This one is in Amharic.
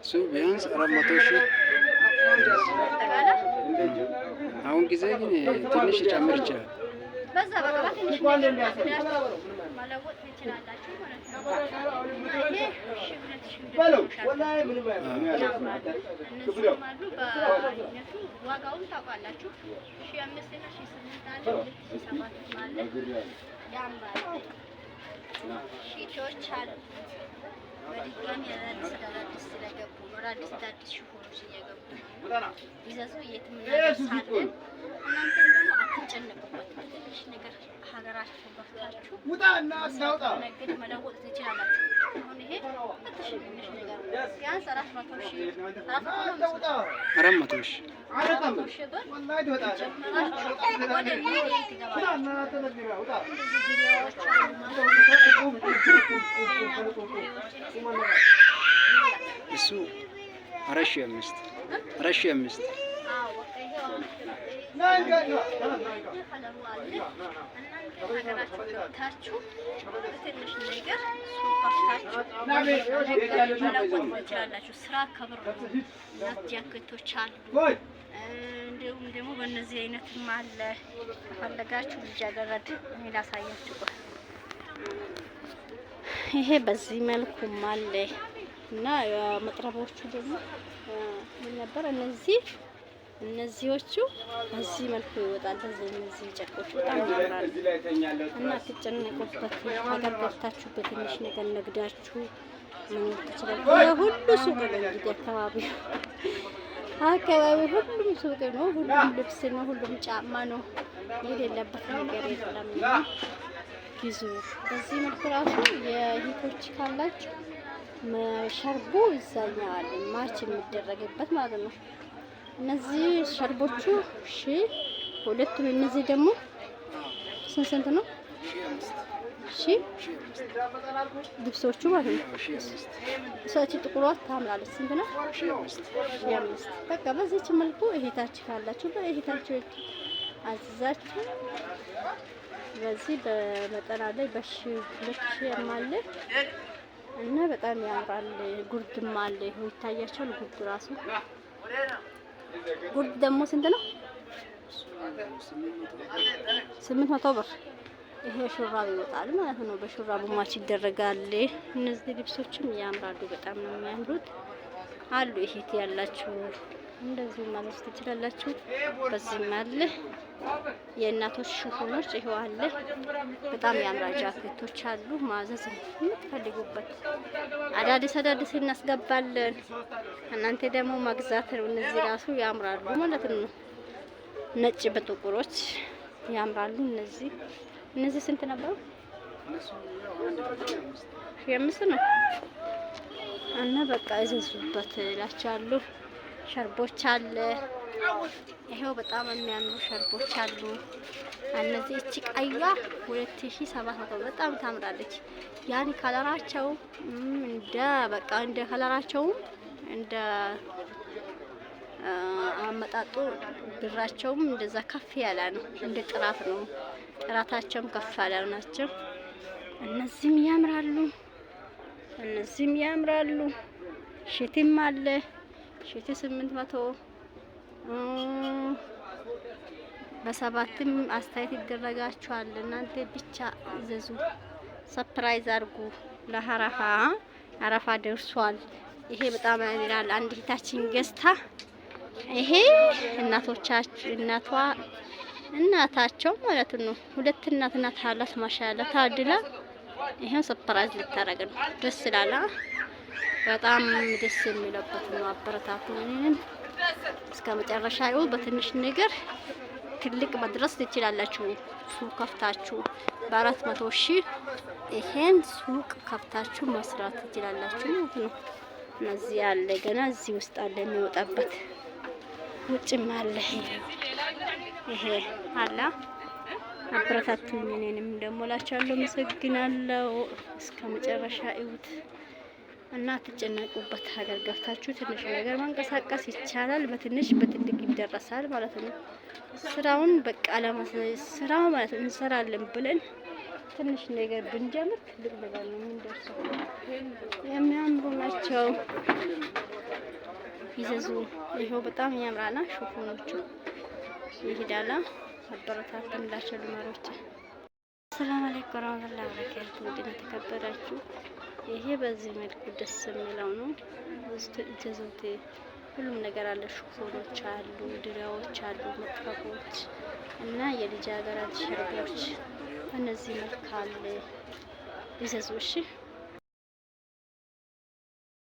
Su ቢያንስ 400 ሺህ አሁን ጊዜ ግን ትንሽ ጨምር ይችላል። በዛ በቃ ትንሽ ማለወጥ ትችላላችሁ ማለት ነው። ወላሂ ምንም ዋጋውን ታውቃላችሁ 1500 እና 1800 ማለት ያምራል። ሺቶች አሉ በድጋሚ አዳዲስ ስለገቡ አዳዲስ ሽፎኖች እየገቡ ይዘዙ የትም እናደርሳለን። እናንተም ደግሞ አትጨነቁበት። ትንሽ ነገር ሀገራችሁ ገብታችሁ ውጣና አስታውጣ ነገር መለወጥ ትችላላችሁ። አሁን ይሄ ትንሽ ነገር ቢያንስ 400 ሺህ ወላሂ ትወጣለህ። ወደ ሚዲያ እሱ 4,500 ሀገራችሁ ትንሽ ነገር ትችላላችሁ። ስራ ከብር ነው። ጃኬቶች አሉ። እንዲሁም ደግሞ በእነዚህ አይነትም አለ። ከፈለጋችሁ ልጃገረድ ላሳያችሁ። ይሄ በዚህ መልኩም አለ እና መጥረቦቹ ደግሞ ምን ነበር እነዚህዎቹ በዚህ መልኩ ይወጣል። እነዚህ ጨርቆች በጣም ያምራሉ እና አትጨነቁበት። ሀገር ገብታችሁ በትንሽ ነገር ነግዳችሁ መኖር ትችላላችሁ። የሁሉ ሱቅ ነው እንግዲህ አካባቢ ሁሉም ሱቅ ነው፣ ሁሉም ልብስ ነው፣ ሁሉም ጫማ ነው። የሌለበት ነገር የለም። ግዙ። በዚህ መልኩ ራሱ የሂቶች ካላችሁ ሸርቦ ይዛኛል ማርች የሚደረግበት ማለት ነው። እነዚህ ሸርቦቹ ሁለቱም እነዚህ ደግሞ ስንት ነው? ልብሶቹ ማለት ነው። ሰጪ ጥቁሯ ታምራለች። ስንት ነው? 5 በቃ በዚህች መልኩ እህታችሁ ካላችሁ በእህታችሁ አዝዛችሁ በዚህ በመጠና ላይ በ2,000 አለ እና በጣም ያምራል። ጉርድም አለ። ይሄው ይታያችኋል። ጉርድ ራሱ ጉርድ ደግሞ ስንት ነው? 800 ብር። ይሄ ሹራብ ይወጣል ማለት ነው። በሹራቡ ማች ይደረጋል። እነዚህ ልብሶችም ያምራሉ። በጣም ነው የሚያምሩት አሉ። ይሄት ያላችሁ እንደዚህ ማለት ትችላላችሁ። በዚህም አለ የእናቶች ሽፎኖች ይሄው አለ። በጣም ያምራል። ጃኬቶች አሉ። ማዘዝ የምትፈልጉበት አዳዲስ እናስገባለን። እናንተ ደግሞ መግዛት ነው። እነዚህ ራሱ ያምራሉ ማለት ነው። ነጭ በጥቁሮች ያምራሉ። እነዚህ ስንት ነበሩ? 5 ነው እና በቃ እዘዙበት እላችኋለሁ። ሸርቦች አለ። ይሄው በጣም የሚያምሩ ሸርቦች አሉ። እነዚህ እቺ ቀይዋ 2,700 በጣም ታምራለች። ያኔ ከለራቸው እንደ ከለራቸው እንደ አመጣጡ ብራቸውም እንደዛ ከፍ ያለ ነው። እንደ ጥራት ነው። ጥራታቸውም ከፍ ያለ ናቸው። እነዚህም ያምራሉ። ሽቲም አለ። ሽቲ 800 በ7ም አስተያየት ይደረጋችኋል። እናንተ ብቻ ዘዙ፣ ሰርፕራይዝ አድርጉ። አረፋ ደርሷል። ይሄ በጣም ያምራል። አንድ እህታችን ገዝታ ይሄ እናታቸው ማለት ነው። 2 እናት አላት። ማሻአላ ታድላ። ይሄን ሰርፕራይዝ ልታረግ ነው። ደስ ይላል። በጣም ደስ የሚለበት ነው። አበረታቱ። እስከ መጨረሻ ይኸው በትንሽ ነገር ትልቅ መድረስ ትችላላችሁ። ሱቅ ከፍታችሁ በ400 ሺህ ይሄን ሱቅ ከፍታችሁ መስራት ትችላላችሁ ማለት ነው። እነዚህ ያለ ገና እዚህ ውስጥ አለ የሚወጣበት ውጭም አለ። ይሄ አላ አብረታቱኝ። እኔንም ደግሞ እላችኋለሁ አመሰግናለሁ። እስከ መጨረሻ እዩት እና ትጨነቁበት። ሀገር ገብታችሁ ትንሽ ነገር ማንቀሳቀስ ይቻላል። በትንሽ በትልቅ ይደረሳል ማለት ነው። ስራውን በቃ ስራው ማለት እንሰራለን ብለን ትንሽ ነገር ብንጀምር ትልቅ ነገር ነው የምንደርሰው። የሚያምሩ ናቸው። ይዘዙ። ይሄው በጣም ያምራና ሹፉኖቹ ይሄዳላ። አበረታቱላችሁ ልማሮች። ሰላም አለይኩም ወራህመቱላሂ ወበረካቱ። ውድና ተከበራችሁ ይሄ በዚህ መልኩ ደስ የሚለው ነው። ውስጥ እጀዙት ሁሉም ነገር አለ። ሹፎኖች አሉ፣ ድሪያዎች አሉ፣ መጥረቦች እና የልጃገረድ ሸርቦች እነዚህ መልክ አለ። ይዘዙ እሺ።